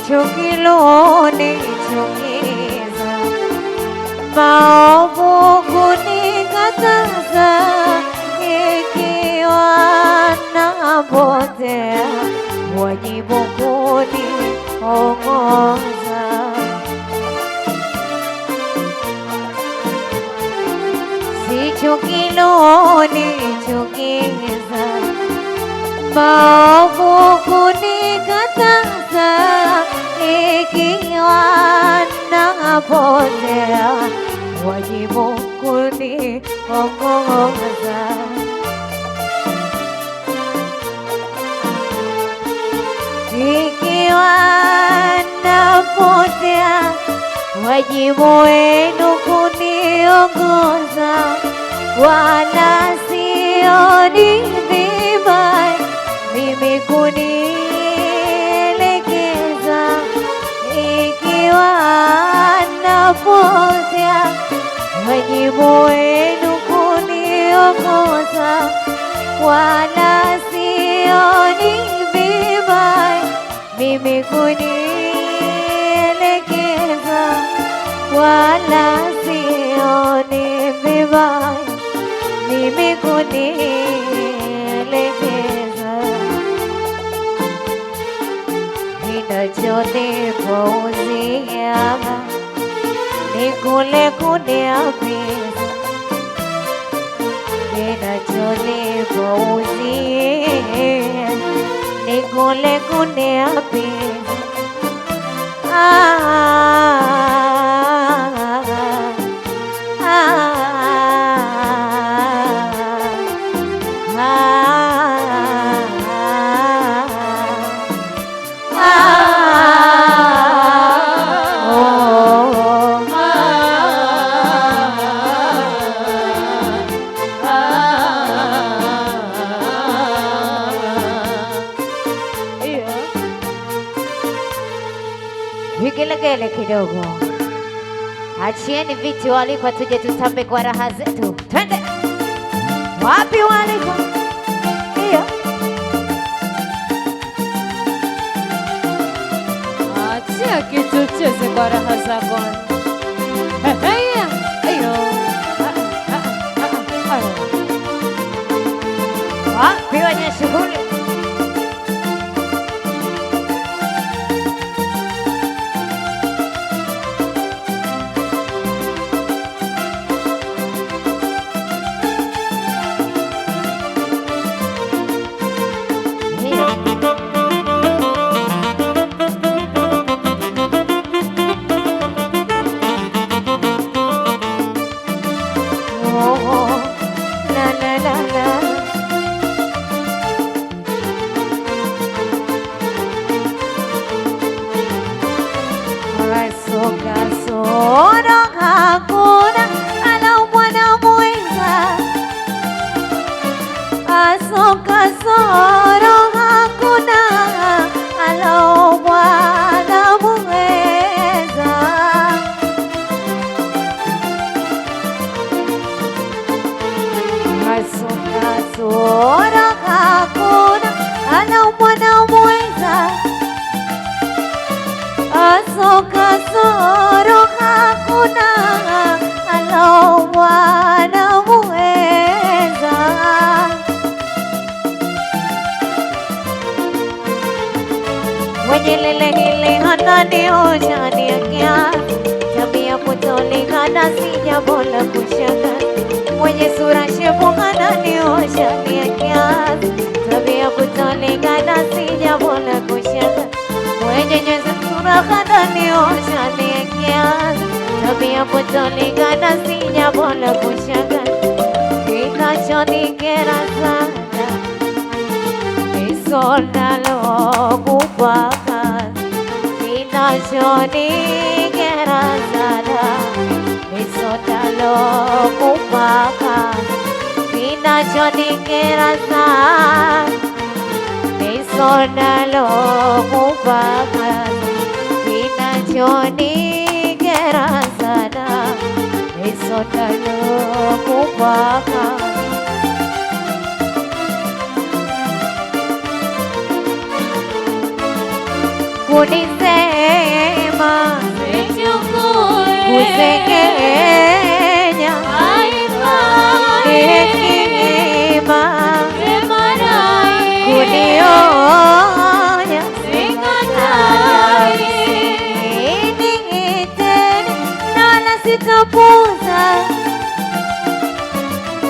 kilonichukiza, maovu kunikataza, ikiwa napotea, wajibu kuniongoza. Sicho kilonichukiza, maovu kunikataza, ikiwa napotea, wajibu kuniongoza. Ikiwa napotea, wajibu wenu kuniongoza, wala sioni vibaya mimi kunielekeza. Ikiwa napotea, wajibu wenu kuniongoza, wala sioni vibaya mimi kunielekeza, wala sioni vibaya mimi kunielekeza. Kinachonipuuzia ni kule kuniapiza, kinachonipuuzia ni kule kuniapiza. Vigelegele kidogo, achieni viti walikwa, tuje tutambe kwa raha zetu. Twende wapi walikwa? Iyo achia kitu cheze kwa raha zako. Iyo wapi wenye shughuli? Kasoro hakuna alowana muweza. Mwenye lele hili ananiosha niakia, tabia kutolingana si jambo la kushangaza. Mwenye sura shepu ananiosha niakia, tabia kutolingana si jambo la kushangaza. Mwenye nyeza sura ananiosha niakia, tabia kutolingana si jambo la kushangaza. Kinachonikera sana nisonalo kupaka, kinachonikera sana nisonalo kupaka, kinachonikera sana nisonalo kupaka, kinachonikera sana nisonalo kupaka. kunisema, Sichukue kusengenya, haifai. ni hekima Sema naye kunionya, sikatai. niiteni nala sitapuuza,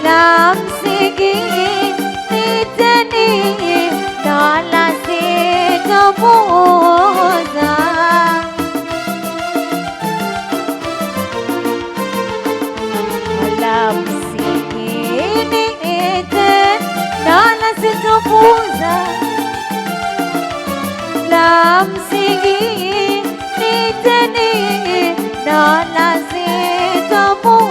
la msingi niiteni nala sitapuuza. La msingi niiteni nala sitapuuza, la msingi niiteni nala sitapuuza.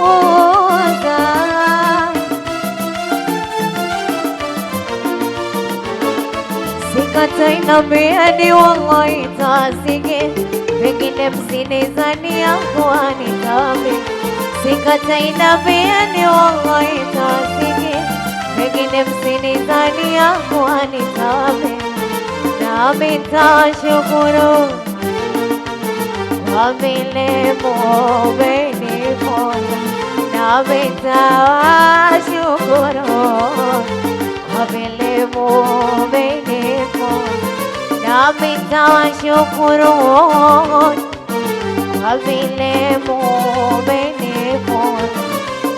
Sikatai naambieni wallahi tasige, pengine msinizania kuwa ni dhambi. Sikatai naambieni wallahi tasige, pengine msinizania kuwa ni dhambi. Nami nitashukuru kwa vile mumeniponya, nami nitashukuru kwa vile mumeniponya, nami nitashukuru kwa vile mumeniponya,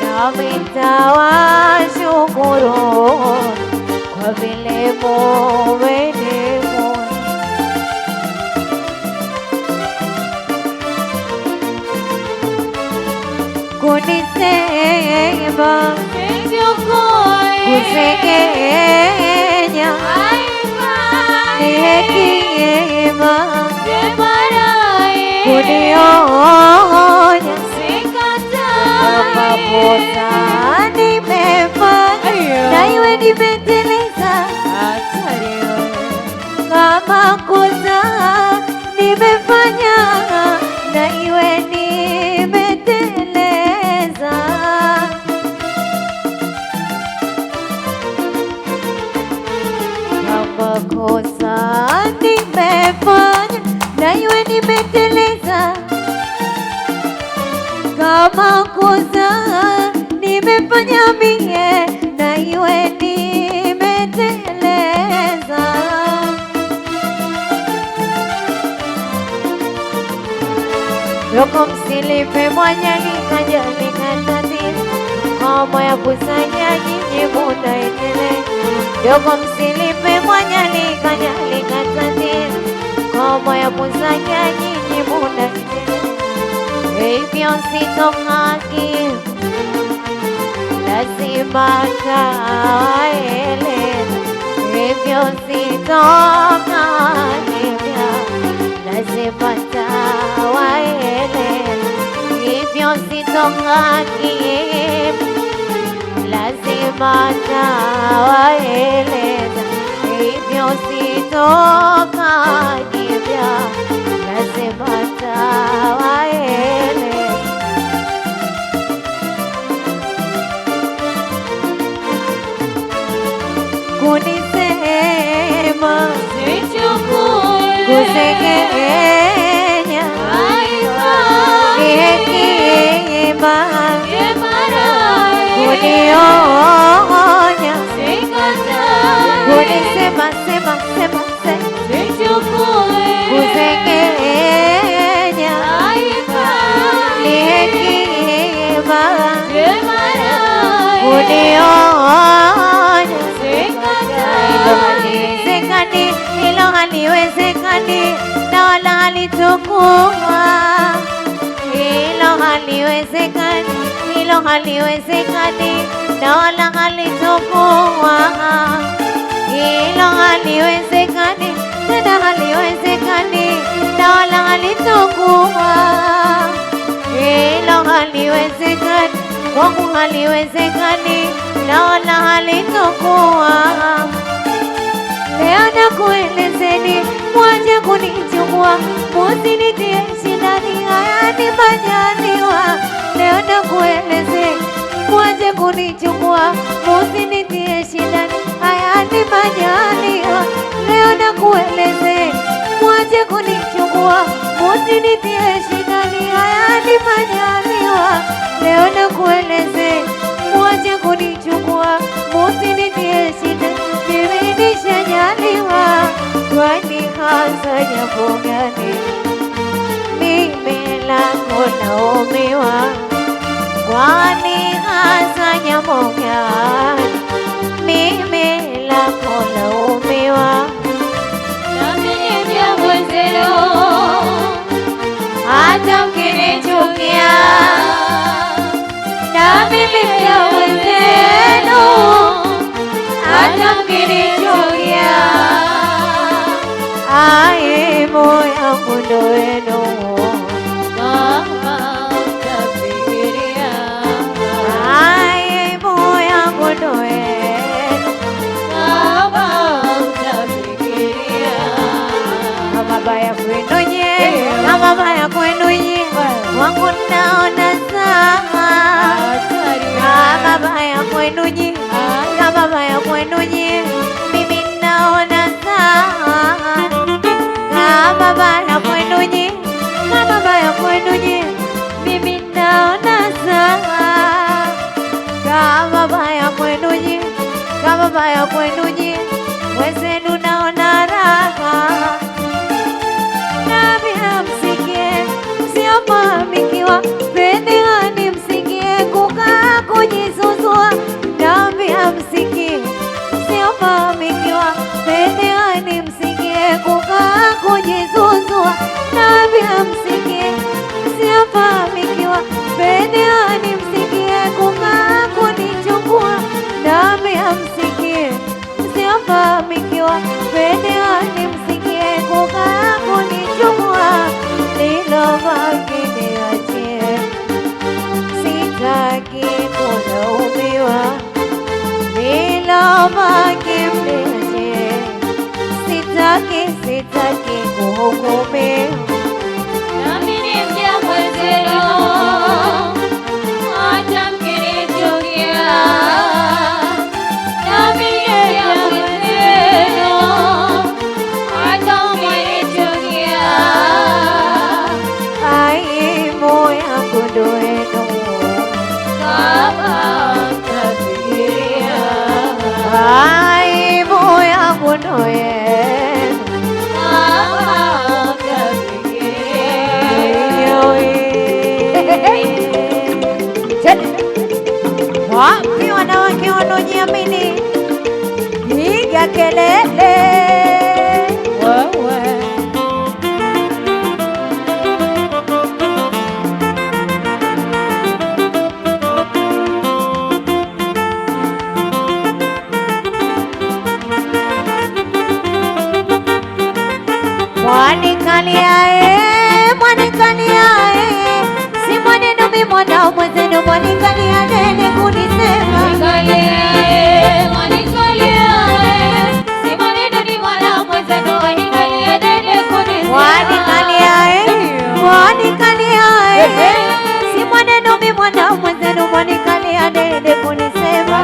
nami nitashukuru kwa vile mumeniponya. Kunisema, Sichukue kusengenya, haifai. ni hekima Sema naye kunionya, kama sikatai. kosa nimefanya na iwe nimeteleza, Hatari wewe. kama kosa nimefanya na iwe nimeteleza, kama kosa nimefanya na iwe nimeteleza, kama kosa nimefanya mie na iwe nimeteleza. Yoko msilipe mwanya nikaja nikatatiza, kama ya kusanya nyinyi mutaendelea. Yoko msilipe mwanya nikaja nikatatiza, kama ya kusanya nyinyi mutaendelea. Hivyo sitohaki, lazima tawaeleza. Hivyo sitohaki, lazima tawaeleza. Hivyo sitohaki, lazima tawaeleza. Hivyo sitohaki, lazima tawaeleza. Kunisema, Sichukue kusengenya, haifai. ni hekima Sema naye kunionya, sikatai. kunisema sema sema sema, Sichukue kusengenya, haifai. ni hekima Sema naye kunionya. sikatai. Hilo haliwezekani na wala halitokuwa. Hilo haliwezekani, hilo haliwezekani na wala halitokuwa. Hilo haliwezekani, tena haliwezekani na wala halitokuwa. Hilo haliwezekani, kwangu haliwezekani na wala halitokuwa. Leo nakuelezeni, mwache kunichukua, musinitie shidani, haya ni majaliwa. Leo nakuelezeni, mwache kunichukua, musinitie shidani, haya ni majaliwa. Leo nakuelezeni, mwache kunichukua, musinitie shidani, haya ni majaliwa. Leo nakueleze, mwache kunichukua, musinitie shida, mimi nishajaliwa. Kwani hasa jambo gani mimi lako laumiwa? Kwani hasa jambo gani mimi lako laumiwa? Nami ni vya mwenzenu, Hata mkinichukia na mimi pia wenzenu, hata mkinichukia, aibu yangu ndo wenu. kama mtafikiria, Aibu yangu ndo wenu. kama mtafikiria, Kama baya kwenu nye, kama baya kwenu nye, wangu naona sawa. Kama baya kwenu nye, kama baya kwenu nye, mimi naona sawa. Kama baya kwenu nye, kama baya kwenu nye, mimi naona sawa. Kama baya kwenu nye, kama baya kwenu nye, wezenu naona raha. Nami hamsikie, msiopamikiwa, pendehani msikie, kukaa kujizuzua. Nami hamsikie, msiopamikiwa, pendehani msikie, kukaa kujizuzua. Nami hamsikie, msiopamikiwa, pendehani msikie, kukaa kunichukua. Nami hamsikie, msiopamikiwa, pendehani msikie, kukaa kunichukua. Lilobaki niachie, sitaki kulaumiwa. Lilobaki mniachie, sitaki kuhukumiwa. nami ni vya mwenzenu, hata mkinichukia. Nami ni vya mwenzenu, hata mkinichukia. Aibu yangu ndo wenu. Kama mtafikiria, Aibu yangu ndo wenu. kama mtafikiria. Wapi wanawake wanaojiamini? Piga kelele. Wewe Mwanikaliae, mwanikaliae, si mwanenu mi mwana mwenzenu, mwanikalia nene kunisema. Mwanikaliae, mwanikaliae, si mwanenu mi mwana mwenzenu, mwanikalia nene kunisema.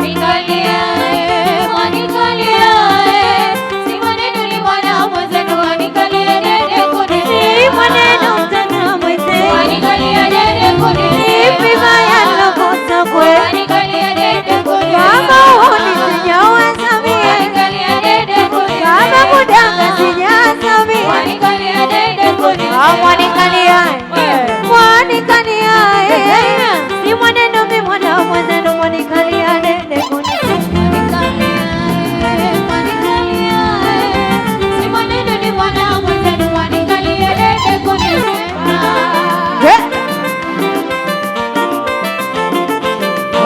Si mwanenu mtana mwenzenu, ipi baya nakosa kwe, kama uhuni sijaweza mie, kama kudanga sijaza mie. Mwanikaliae, mwanikaliae, si mwanenu mi mwana mwenzenu, mwanikalia nene kunisema.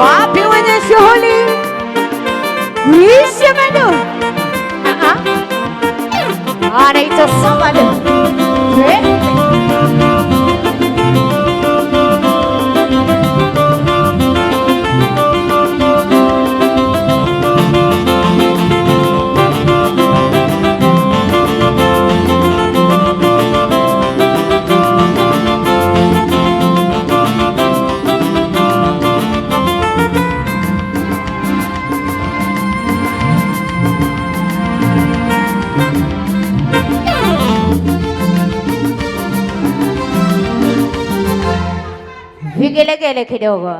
Wapi wenye shughuli? Ishe bado. Anaitwa Samado. vigelegele kidogo.